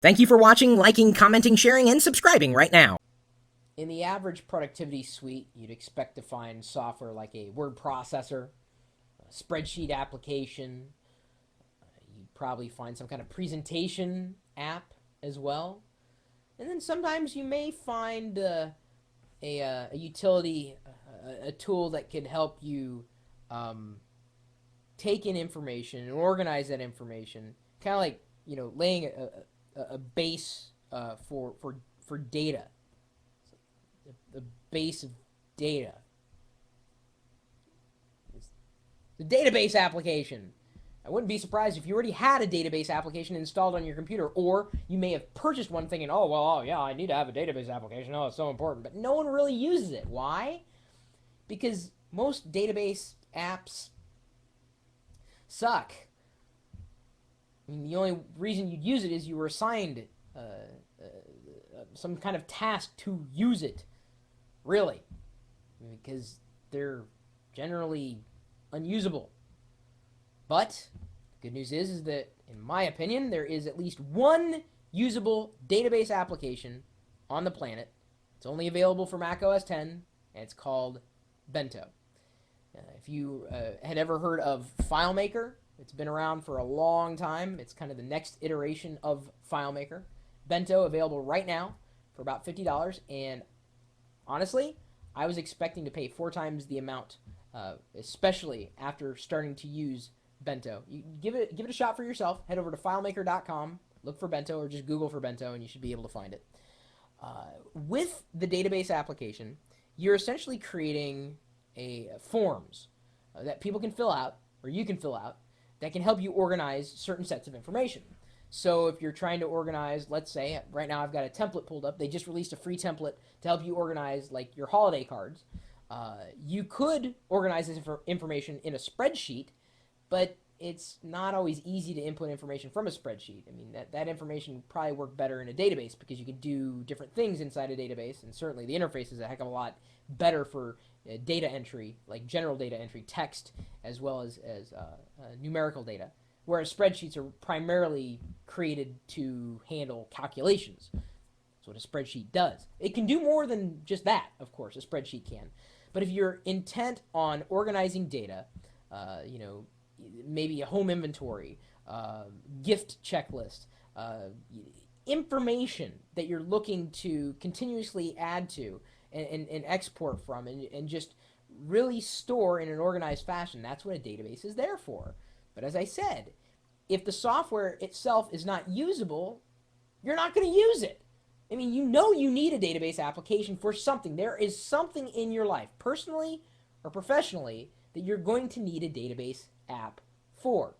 Thank you for watching, liking, commenting, sharing, and subscribing right now. In the average productivity suite, you'd expect to find software like a word processor, a spreadsheet application. You'd probably find some kind of presentation app as well. And then sometimes you may find a utility, a tool that can help you take in information and organize that information, kind of like laying a base for data, the base of data. It's the database application. I wouldn't be surprised if you already had a database application installed on your computer, or you may have purchased one thinking, oh, yeah, I need to have a database application. Oh, it's so important. But no one really uses it. Why? Because most database apps suck. I mean, the only reason you'd use it is you were assigned some kind of task to use it, really, because they're generally unusable. But the good news is that, in my opinion, there is at least one usable database application on the planet. It's only available for Mac OS X, and it's called Bento. If you had ever heard of FileMaker, it's been around for a long time. It's kind of the next iteration of FileMaker. Bento available right now for about $50. And honestly, I was expecting to pay 4 times the amount, especially after starting to use Bento. You give it a shot for yourself. Head over to FileMaker.com, look for Bento, or just Google for Bento, and you should be able to find it. With the database application, you're essentially creating forms that people can fill out, or you can fill out, that can help you organize certain sets of information. So if you're trying to organize, let's say, right now I've got a template pulled up. They just released a free template to help you organize like your holiday cards. You could organize this information in a spreadsheet, but it's not always easy to input information from a spreadsheet. I mean, that information would probably work better in a database because you can do different things inside a database, and certainly the interface is a heck of a lot better for data entry, like general data entry, text, as well as numerical data, whereas spreadsheets are primarily created to handle calculations. That's what a spreadsheet does. It can do more than just that, of course, a spreadsheet can. But if you're intent on organizing data, maybe a home inventory, gift checklist, information that you're looking to continuously add to and export from and just really store in an organized fashion. That's what a database is there for. But as I said, if the software itself is not usable, you're not going to use it. I mean, you need a database application for something. There is something in your life, personally or professionally, that you're going to need a database app for.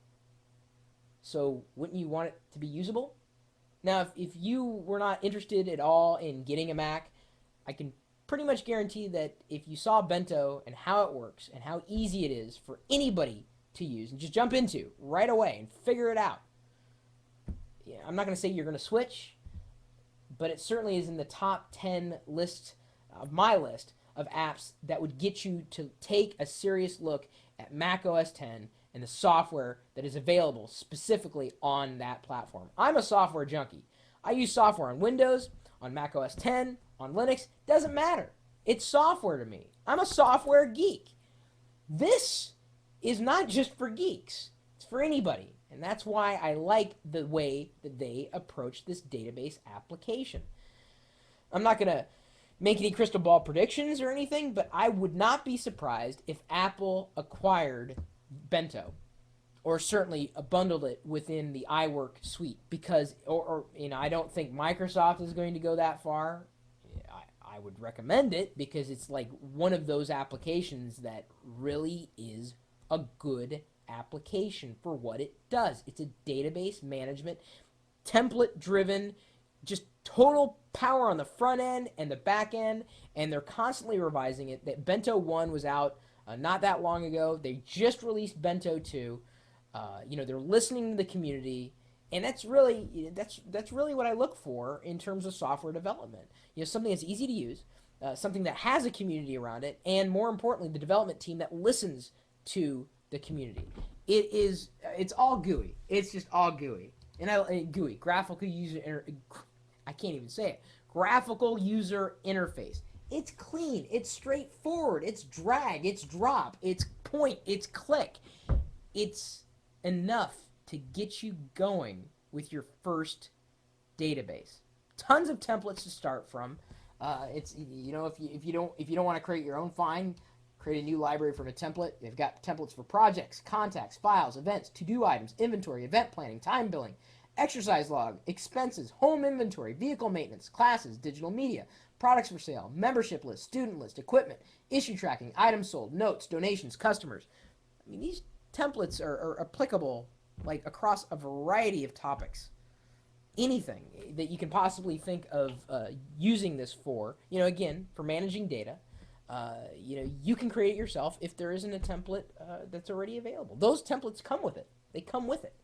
So wouldn't you want it to be usable? Now, if you were not interested at all in getting a Mac, I can pretty much guarantee that if you saw Bento and how it works and how easy it is for anybody to use and just jump into right away and figure it out, yeah, I'm not going to say you're going to switch, but it certainly is in the top 10 list of my list of apps that would get you to take a serious look at Mac OS X and the software that is available specifically on that platform. I'm a software junkie. I use software on Windows, on Mac OS X, on Linux. Doesn't matter. It's software to me. I'm a software geek. This is not just for geeks. It's for anybody. And that's why I like the way that they approach this database application. I'm not going to make any crystal ball predictions or anything, but I would not be surprised if Apple acquired Bento, or certainly bundled it within the iWork suite, because I don't think Microsoft is going to go that far. I would recommend it because it's like one of those applications that really is a good application for what it does. It's a database management, template driven, just total power on the front end and the back end, and they're constantly revising it. That Bento 1 was out not that long ago. They just released Bento 2. They're listening to the community, and that's really what I look for in terms of software development. Something that's easy to use, something that has a community around it, and more importantly, the development team that listens to the community. It's all gooey. It's just all gooey. GUI, graphical user, I can't even say it. Graphical user interface. It's clean. It's straightforward. It's drag. It's drop. It's point. It's click. It's enough to get you going with your first database. Tons of templates to start from. It's if you don't want to create your own, fine. Create a new library from a template. They've got templates for projects, contacts, files, events, to-do items, inventory, event planning, time billing, exercise log, expenses, home inventory, vehicle maintenance, classes, digital media, products for sale, membership list, student list, equipment, issue tracking, items sold, notes, donations, customers. I mean, these templates are applicable like across a variety of topics. Anything that you can possibly think of using this for, again, for managing data, you can create it yourself if there isn't a template that's already available. Those templates come with it. They come with it.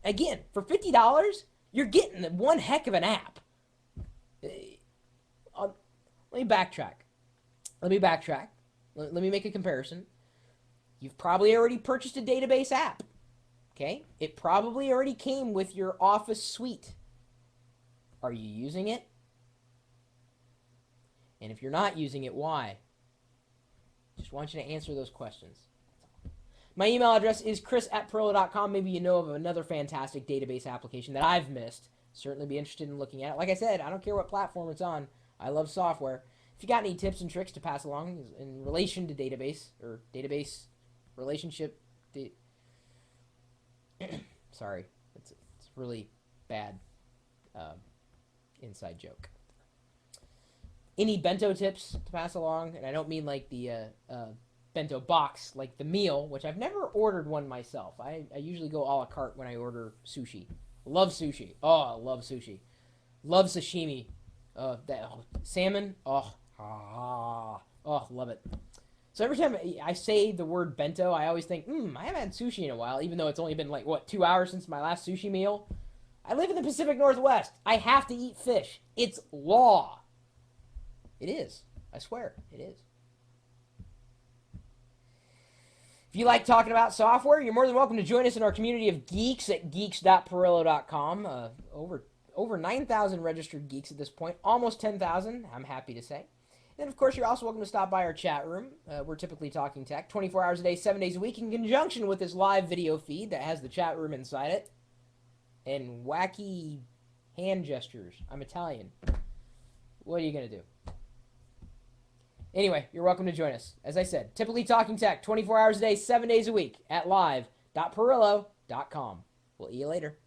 Again, for $50, you're getting one heck of an app. Let me backtrack. Let me make a comparison. You've probably already purchased a database app. Okay? It probably already came with your Office suite. Are you using it? And if you're not using it, why? Just want you to answer those questions. My email address is chris@pirillo.com. Maybe you know of another fantastic database application that I've missed. Certainly be interested in looking at it. Like I said, I don't care what platform it's on. I love software. If you got any tips and tricks to pass along in relation to database or database relationship, sorry, it's really bad inside joke. Any bento tips to pass along? And I don't mean like the bento box, like the meal, which I've never ordered one myself. I usually go a la carte when I order sushi. Love sushi. Oh, I love sushi. Love sashimi. Salmon. Oh, love it. So every time I say the word bento, I always think, I haven't had sushi in a while, even though it's only been 2 hours since my last sushi meal. I live in the Pacific Northwest. I have to eat fish. It's law. It is. I swear, it is. If you like talking about software, you're more than welcome to join us in our community of geeks at geeks.pirillo.com. Over 9,000 registered geeks at this point. Almost 10,000, I'm happy to say. And, of course, you're also welcome to stop by our chat room. We're typically talking tech 24 hours a day, 7 days a week, in conjunction with this live video feed that has the chat room inside it. And wacky hand gestures. I'm Italian. What are you going to do? Anyway, you're welcome to join us. As I said, typically talking tech 24 hours a day, 7 days a week at live.pirillo.com. We'll see you later.